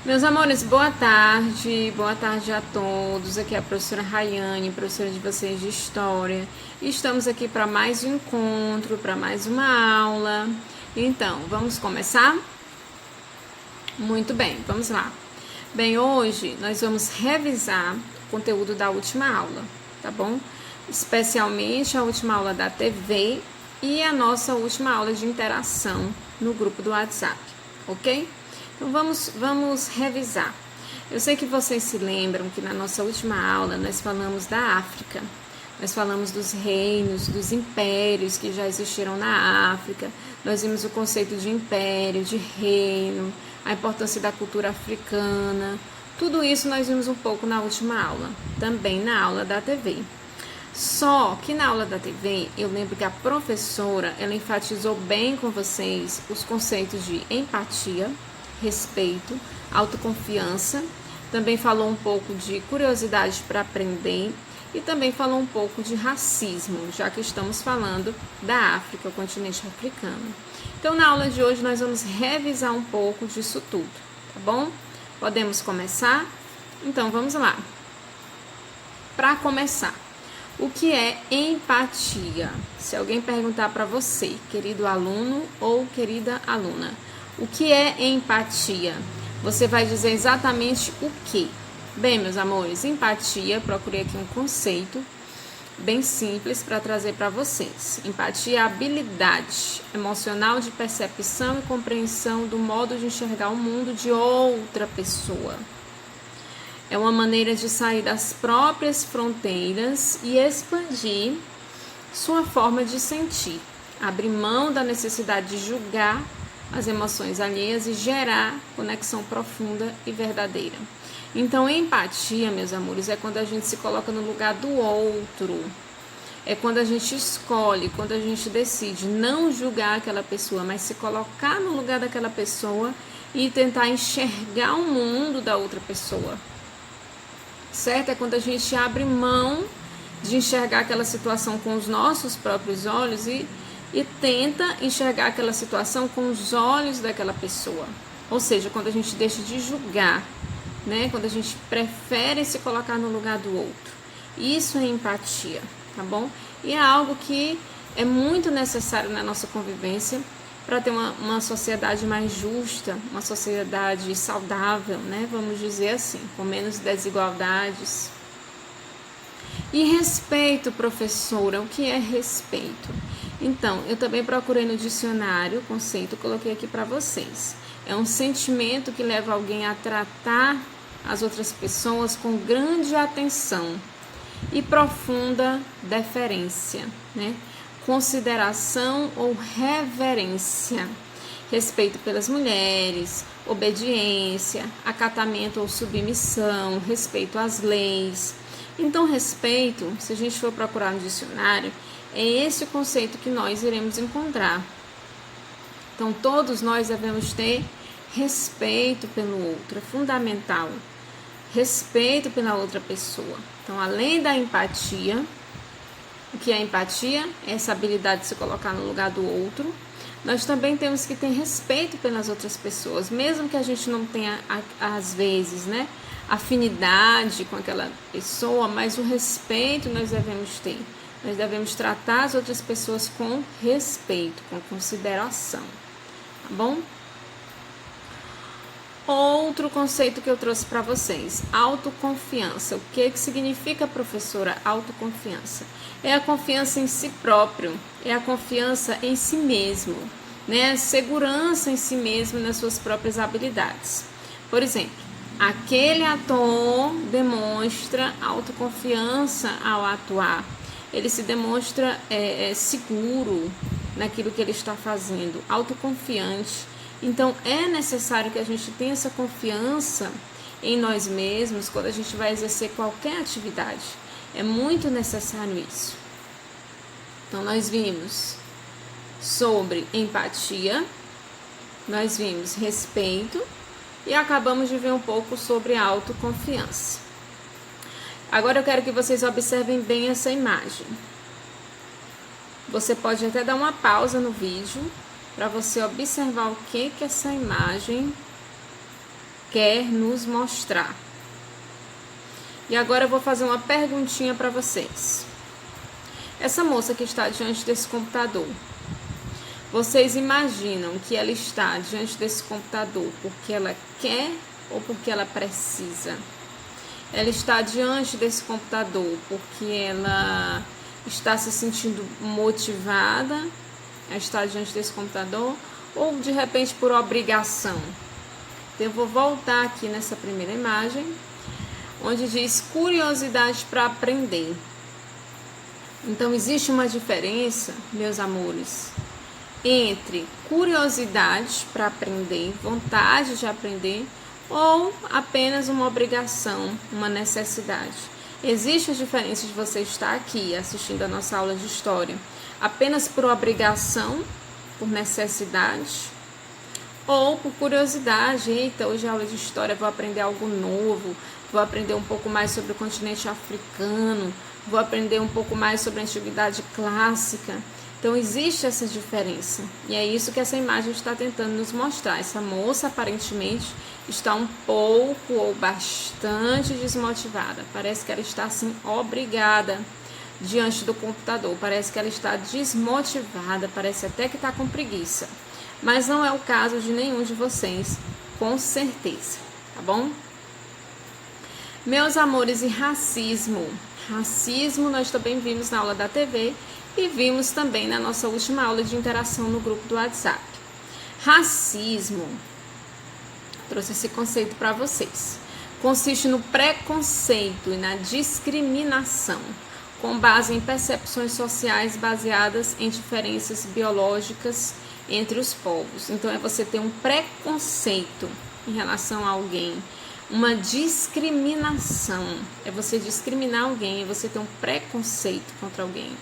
Meus amores, boa tarde a todos. Aqui é a professora Rayane, professora de vocês de História. Estamos aqui para mais um encontro, para mais uma aula. Então, vamos começar? Muito bem, vamos lá. Bem, hoje nós vamos revisar o conteúdo da última aula, tá bom? Especialmente a última aula da TV e a nossa última aula de interação no grupo do WhatsApp, ok? Então vamos revisar. Eu sei que vocês se lembram que na nossa última aula nós falamos da África. Nós falamos dos reinos, dos impérios que já existiram na África. Nós vimos o conceito de império, de reino, a importância da cultura africana. Tudo isso nós vimos um pouco na última aula, também na aula da TV. Só que na aula da TV, eu lembro que a professora, ela enfatizou bem com vocês os conceitos de empatia, respeito, autoconfiança, também falou um pouco de curiosidade para aprender e também falou um pouco de racismo, já que estamos falando da África, o continente africano. Então, na aula de hoje, nós vamos revisar um pouco disso tudo, tá bom? Podemos começar? Então, vamos lá. Para começar, o que é empatia? Se alguém perguntar para você, querido aluno ou querida aluna, o que é empatia? Você vai dizer exatamente o que? Bem, meus amores, empatia, procurei aqui um conceito bem simples para trazer para vocês. Empatia é a habilidade emocional de percepção e compreensão do modo de enxergar o mundo de outra pessoa. É uma maneira de sair das próprias fronteiras e expandir sua forma de sentir. Abrir mão da necessidade de julgar as emoções alheias e gerar conexão profunda e verdadeira. Então, empatia, meus amores, é quando a gente se coloca no lugar do outro. É quando a gente escolhe, quando a gente decide não julgar aquela pessoa, mas se colocar no lugar daquela pessoa e tentar enxergar o mundo da outra pessoa. Certo? É quando a gente abre mão de enxergar aquela situação com os nossos próprios olhos e tenta enxergar aquela situação com os olhos daquela pessoa. Ou seja, quando a gente deixa de julgar, né? Quando a gente prefere se colocar no lugar do outro. Isso é empatia, tá bom? E é algo que é muito necessário na nossa convivência para ter uma sociedade mais justa, uma sociedade saudável, né? Vamos dizer assim, com menos desigualdades. E respeito, professora, o que é respeito? Então, eu também procurei no dicionário o conceito, coloquei aqui para vocês. É um sentimento que leva alguém a tratar as outras pessoas com grande atenção e profunda deferência, né? Consideração ou reverência, respeito pelas mulheres, obediência, acatamento ou submissão, respeito às leis. Então, respeito, se a gente for procurar no dicionário, é esse o conceito que nós iremos encontrar. Então, todos nós devemos ter respeito pelo outro, é fundamental. Respeito pela outra pessoa. Então, além da empatia, o que é empatia? É essa habilidade de se colocar no lugar do outro. Nós também temos que ter respeito pelas outras pessoas, mesmo que a gente não tenha, às vezes, né, afinidade com aquela pessoa, mas o respeito nós devemos ter. Nós devemos tratar as outras pessoas com respeito, com consideração, tá bom? Outro conceito que eu trouxe para vocês, autoconfiança. O que significa, professora, autoconfiança? É a confiança em si próprio, é a confiança em si mesmo, né? Segurança em si mesmo nas suas próprias habilidades. Por exemplo, aquele ator demonstra autoconfiança ao atuar. Ele se demonstra seguro naquilo que ele está fazendo, autoconfiante. Então, é necessário que a gente tenha essa confiança em nós mesmos quando a gente vai exercer qualquer atividade. É muito necessário isso. Então, nós vimos sobre empatia, nós vimos respeito e acabamos de ver um pouco sobre autoconfiança. Agora eu quero que vocês observem bem essa imagem. Você pode até dar uma pausa no vídeo para você observar o que essa imagem quer nos mostrar. E agora eu vou fazer uma perguntinha para vocês. Essa moça que está diante desse computador, vocês imaginam que ela está diante desse computador porque ela quer ou porque ela precisa? Ela está diante desse computador porque ela está se sentindo motivada a estar diante desse computador ou de repente por obrigação? Então, eu vou voltar aqui nessa primeira imagem, onde diz curiosidade para aprender. Então, existe uma diferença, meus amores, entre curiosidade para aprender, vontade de aprender, ou apenas uma obrigação, uma necessidade. Existe a diferença de você estar aqui assistindo a nossa aula de história apenas por obrigação, por necessidade, ou por curiosidade. Eita, hoje é aula de história, vou aprender algo novo, vou aprender um pouco mais sobre o continente africano, vou aprender um pouco mais sobre a antiguidade clássica. Então, existe essa diferença. E é isso que essa imagem está tentando nos mostrar. Essa moça, aparentemente, está um pouco ou bastante desmotivada. Parece que ela está, assim, obrigada diante do computador. Parece que ela está desmotivada, parece até que está com preguiça. Mas não é o caso de nenhum de vocês, com certeza, tá bom? Meus amores, e racismo? Racismo nós também vimos na aula da TV e vimos também na nossa última aula de interação no grupo do WhatsApp. Racismo, trouxe esse conceito para vocês. Consiste no preconceito e na discriminação, com base em percepções sociais baseadas em diferenças biológicas entre os povos. Então, é você ter um preconceito em relação a alguém, uma discriminação, é você discriminar alguém, é você ter um preconceito contra alguém.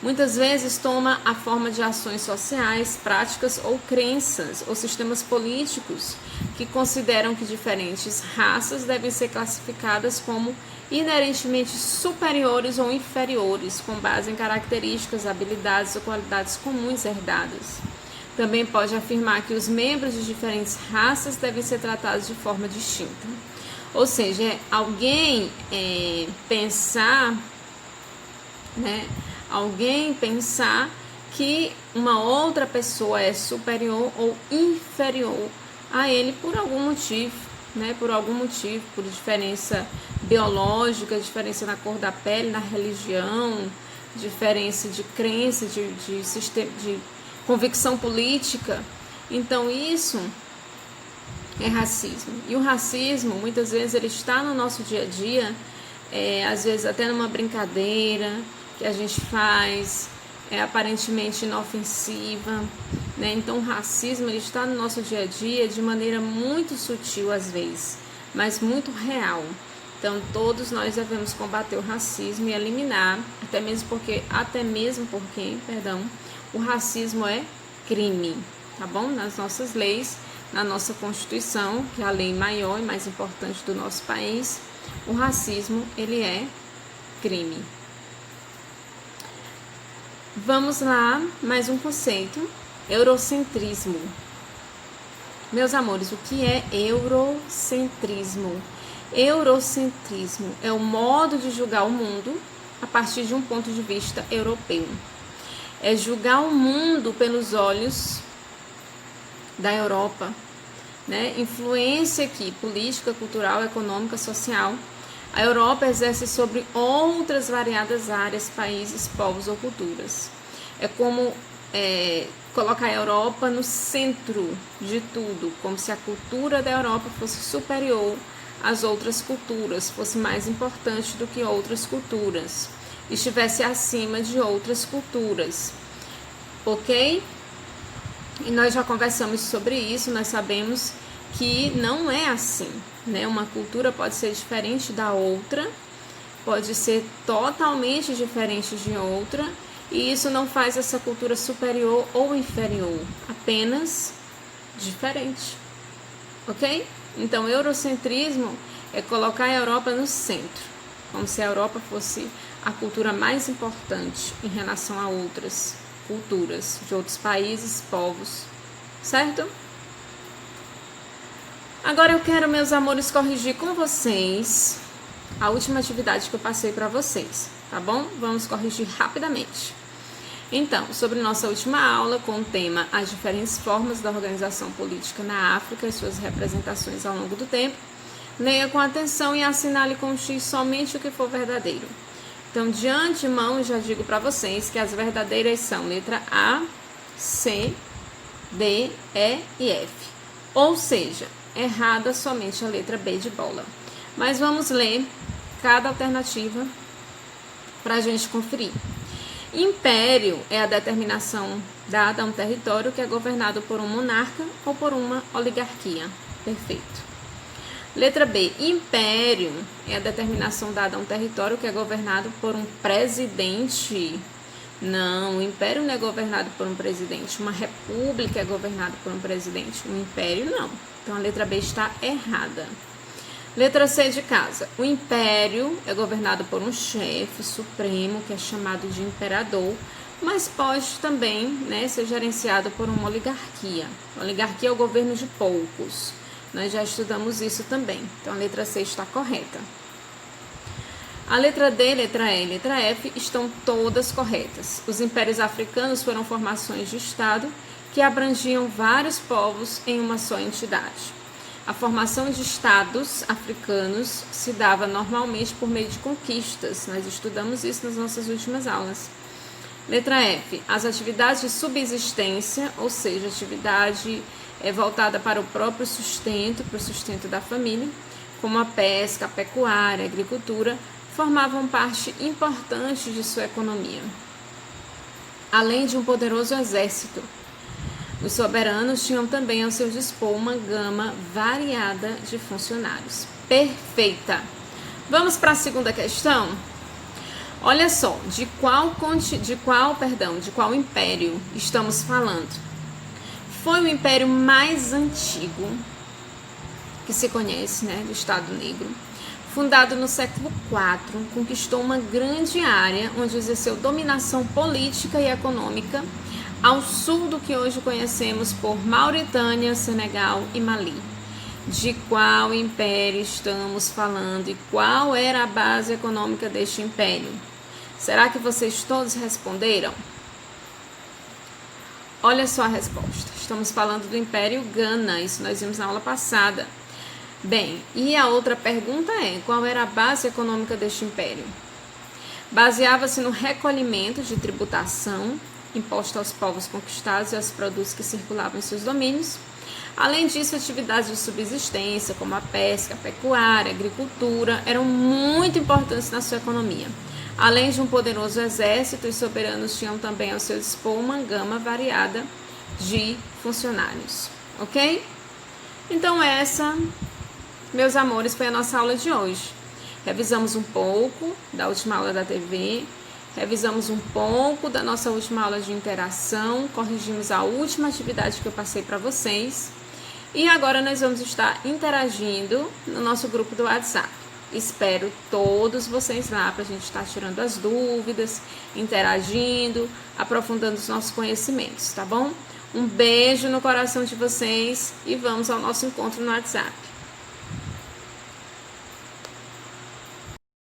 Muitas vezes toma a forma de ações sociais, práticas ou crenças ou sistemas políticos que consideram que diferentes raças devem ser classificadas como inerentemente superiores ou inferiores, com base em características, habilidades ou qualidades comuns herdadas. Também pode afirmar que os membros de diferentes raças devem ser tratados de forma distinta. Ou seja, alguém pensar que uma outra pessoa é superior ou inferior a ele por algum motivo, por diferença biológica, diferença na cor da pele, na religião, diferença de crença, de sistema, de convicção política. Então isso é racismo. E o racismo, muitas vezes, ele está no nosso dia a dia, às vezes até numa brincadeira que a gente faz, aparentemente inofensiva, né? Então o racismo, ele está no nosso dia a dia de maneira muito sutil às vezes, mas muito real. Então todos nós devemos combater o racismo e eliminar, até mesmo porque o racismo é crime, tá bom? Nas nossas leis, na nossa Constituição, que é a lei maior e mais importante do nosso país, o racismo, ele é crime. Vamos lá, mais um conceito, eurocentrismo. Meus amores, o que é eurocentrismo? Eurocentrismo é o modo de julgar o mundo a partir de um ponto de vista europeu. É julgar o mundo pelos olhos da Europa, né? Influência aqui, política, cultural, econômica, social. A Europa exerce sobre outras variadas áreas, países, povos ou culturas. É como colocar a Europa no centro de tudo, como se a cultura da Europa fosse superior às outras culturas, fosse mais importante do que outras culturas, estivesse acima de outras culturas, ok? E nós já conversamos sobre isso, nós sabemos que não é assim, né? Uma cultura pode ser diferente da outra, pode ser totalmente diferente de outra, e isso não faz essa cultura superior ou inferior, apenas diferente, ok? Então, eurocentrismo é colocar a Europa no centro, como se a Europa fosse a cultura mais importante em relação a outras culturas de outros países, povos, certo? Agora eu quero, meus amores, corrigir com vocês a última atividade que eu passei para vocês, tá bom? Vamos corrigir rapidamente. Então, sobre nossa última aula com o tema As diferentes formas da organização política na África e suas representações ao longo do tempo, leia com atenção e assinale com X somente o que for verdadeiro. Então, de antemão, já digo para vocês que as verdadeiras são letra A, C, D, E e F. Ou seja, errada somente a letra B de bola. Mas vamos ler cada alternativa para a gente conferir. Império é a determinação dada a um território que é governado por um monarca ou por uma oligarquia. Perfeito. Letra B. Império é a determinação dada a um território que é governado por um presidente. Não, o império não é governado por um presidente. Uma república é governada por um presidente. Um império não. Então a letra B está errada. Letra C de casa. O império é governado por um chefe supremo, que é chamado de imperador, mas pode também, ser gerenciado por uma oligarquia. A oligarquia é o governo de poucos. Nós já estudamos isso também. Então a letra C está correta. A letra D, letra E e letra F estão todas corretas. Os impérios africanos foram formações de Estado que abrangiam vários povos em uma só entidade. A formação de estados africanos se dava normalmente por meio de conquistas. Nós estudamos isso nas nossas últimas aulas. Letra F. As atividades de subsistência, ou seja, atividade voltada para o próprio sustento, para o sustento da família, como a pesca, a pecuária, a agricultura, formavam parte importante de sua economia. Além de um poderoso exército, os soberanos tinham também ao seu dispor uma gama variada de funcionários. Perfeita! Vamos para a segunda questão? Olha só, de qual império estamos falando? Foi o império mais antigo que se conhece, do Estado Negro. Fundado no século IV, conquistou uma grande área onde exerceu dominação política e econômica ao sul do que hoje conhecemos por Mauritânia, Senegal e Mali. De qual império estamos falando e qual era a base econômica deste império? Será que vocês todos responderam? Olha só a resposta. Estamos falando do Império Gana, isso nós vimos na aula passada. Bem, e a outra pergunta é, qual era a base econômica deste império? Baseava-se no recolhimento de tributação imposta aos povos conquistados e aos produtos que circulavam em seus domínios. Além disso, atividades de subsistência, como a pesca, a pecuária, a agricultura, eram muito importantes na sua economia. Além de um poderoso exército, os soberanos tinham também ao seu dispor uma gama variada de funcionários, ok? Então essa, meus amores, foi a nossa aula de hoje. Revisamos um pouco da última aula da TV, revisamos um pouco da nossa última aula de interação, corrigimos a última atividade que eu passei para vocês e agora nós vamos estar interagindo no nosso grupo do WhatsApp. Espero todos vocês lá para a gente estar tirando as dúvidas, interagindo, aprofundando os nossos conhecimentos, tá bom? Um beijo no coração de vocês e vamos ao nosso encontro no WhatsApp.